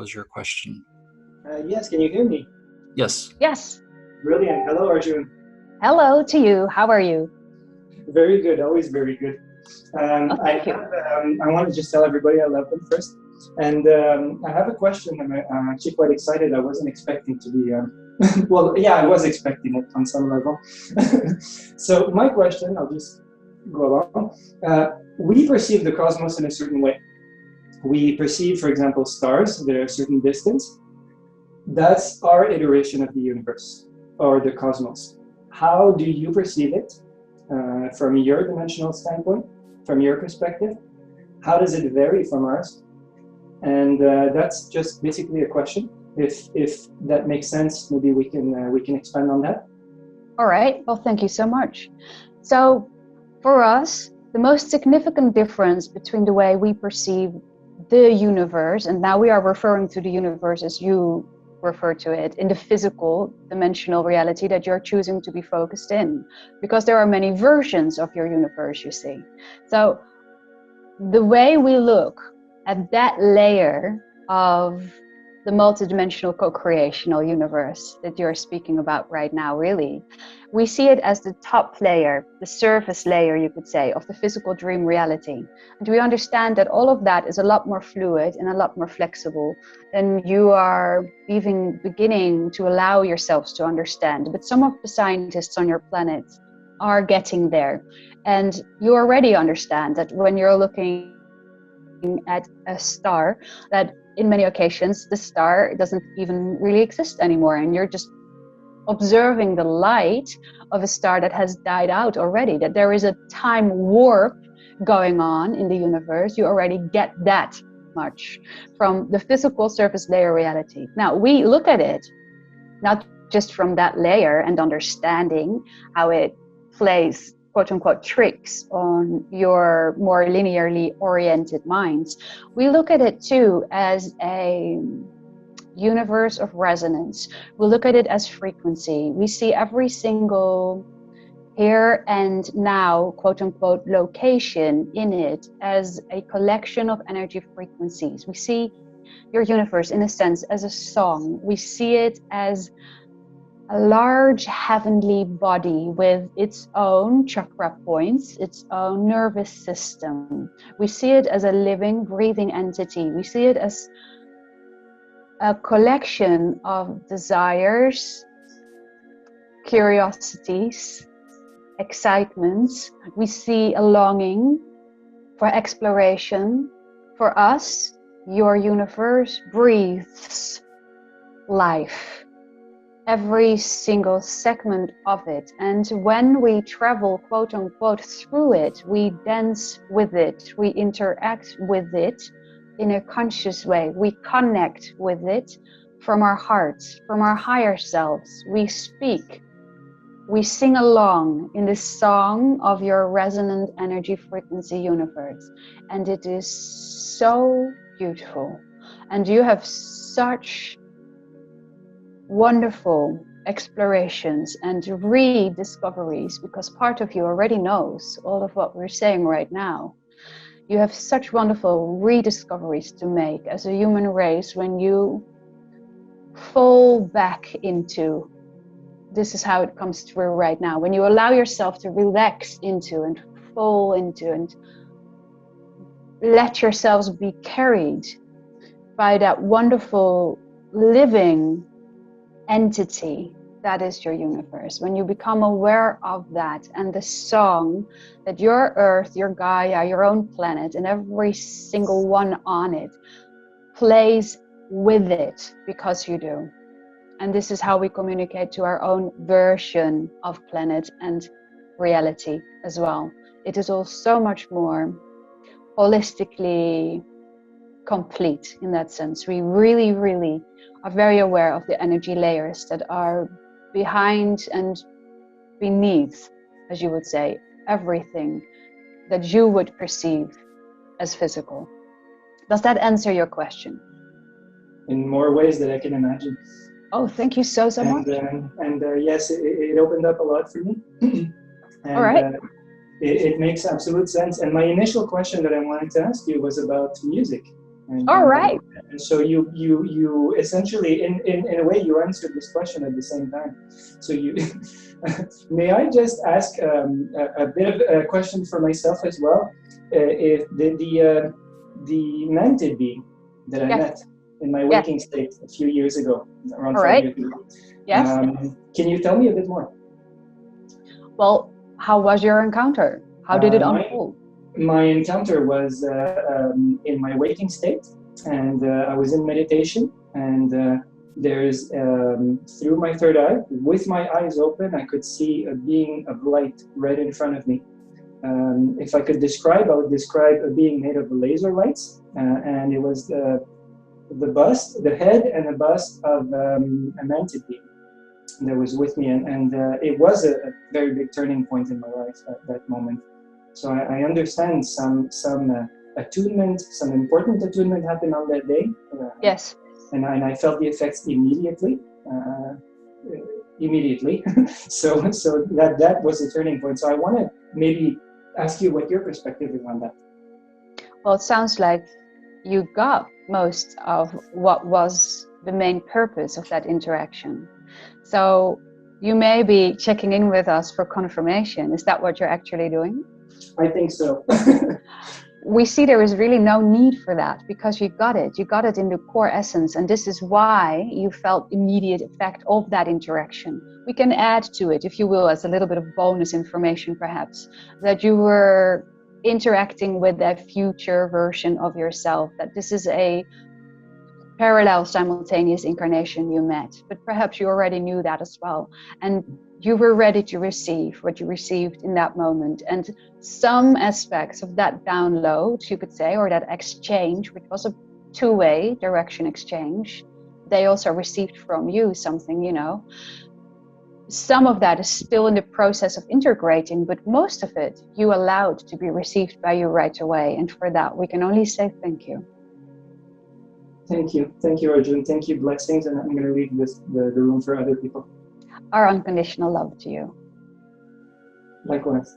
pose your question. Yes, can you hear me? Yes. Yes. Brilliant. Hello, Arjun. Hello to you. How are you? Very good. Always very good. Thank you. I want to just tell everybody I love them first. And I have a question. I'm actually quite excited. I wasn't expecting to be, well, yeah, I was expecting it on some level. So my question, I'll just go along. We perceive the cosmos in a certain way. We perceive, for example, stars, they're a certain distance. That's our iteration of the universe or the cosmos. How do you perceive it from your dimensional standpoint, from your perspective? How does it vary from ours? And that's just basically a question. If that makes sense, maybe we can expand on that. All right. Well, thank you so much. So for us, the most significant difference between the way we perceive the universe, and now we are referring to the universe as you refer to it, in the physical dimensional reality that you're choosing to be focused in, because there are many versions of your universe, you see. So the way we look at that layer of the multidimensional co-creational universe that you're speaking about right now, really, we see it as the top layer, the surface layer, you could say, of the physical dream reality. And we understand that all of that is a lot more fluid and a lot more flexible than you are even beginning to allow yourselves to understand. But some of the scientists on your planet are getting there. And you already understand that when you're looking at a star, that in many occasions the star doesn't even really exist anymore, and you're just observing the light of a star that has died out already, that there is a time warp going on in the universe. You already get that much from the physical surface layer reality. Now we look at it not just from that layer and understanding how it plays quote unquote tricks on your more linearly oriented minds. We look at it too as a universe of resonance. We look at it as frequency. We see every single here and now quote unquote location in it as a collection of energy frequencies. We see your universe in a sense as a song. We see it as a large heavenly body with its own chakra points, its own nervous system. We see it as a living, breathing entity. We see it as a collection of desires, curiosities, excitements. We see a longing for exploration. For us, your universe breathes life. Every single segment of it. And when we travel, quote unquote, through it, we dance with it, we interact with it in a conscious way. We connect with it from our hearts, from our higher selves. We speak, we sing along in the song of your resonant energy frequency universe. And it is so beautiful. And you have such wonderful explorations and rediscoveries, because part of you already knows all of what we're saying right now. You have such wonderful rediscoveries to make as a human race when you fall back into, this is how it comes through right now, when you allow yourself to relax into and fall into and let yourselves be carried by that wonderful living entity that is your universe. When you become aware of that and the song that your earth, your Gaia, your own planet and every single one on it plays with it, because you do. And this is how we communicate to our own version of planet and reality as well. It is all so much more holistically complete in that sense. We really, really are very aware of the energy layers that are behind and beneath, as you would say, everything that you would perceive as physical. Does that answer your question? In more ways than I can imagine. Oh, thank you so much. Yes, it opened up a lot for me. And, all right. It makes absolute sense. And my initial question that I wanted to ask you was about music. All right. And so you essentially, in a way, you answered this question at the same time. So you, may I just ask a bit of a question for myself as well? If the Mantid-Being that I met in my waking state a few years ago, around 5 years ago. Yes. Can you tell me a bit more? Well, how was your encounter? How did it unfold? My encounter was in my waking state, and I was in meditation, and there's through my third eye, with my eyes open, I could see a being of light right in front of me. If I could describe, I would describe a being made of laser lights, and it was the bust, the head and the bust of a Mantid-Being that was with me, and it was a very big turning point in my life at that moment. So I understand some attunement, some important attunement happened on that day. Yes. And I felt the effects immediately. So that was a turning point. So I want to maybe ask you what your perspective is on that. Well, it sounds like you got most of what was the main purpose of that interaction. So you may be checking in with us for confirmation. Is that what you're actually doing? I think so. We see there is really no need for that because you got it in the core essence, and this is why you felt immediate effect of that interaction. We can add to it, if you will, as a little bit of bonus information perhaps, that you were interacting with a future version of yourself, that this is a parallel simultaneous incarnation you met, but perhaps you already knew that as well, and you were ready to receive what you received in that moment. And some aspects of that download, you could say, or that exchange, which was a two-way direction exchange, they also received from you something, you know. Some of that is still in the process of integrating, but most of it you allowed to be received by you right away, and for that we can only say thank you. Thank you, Arjun. Thank you, blessings, and I'm going to leave the room for other people. Our unconditional love to you. Likewise.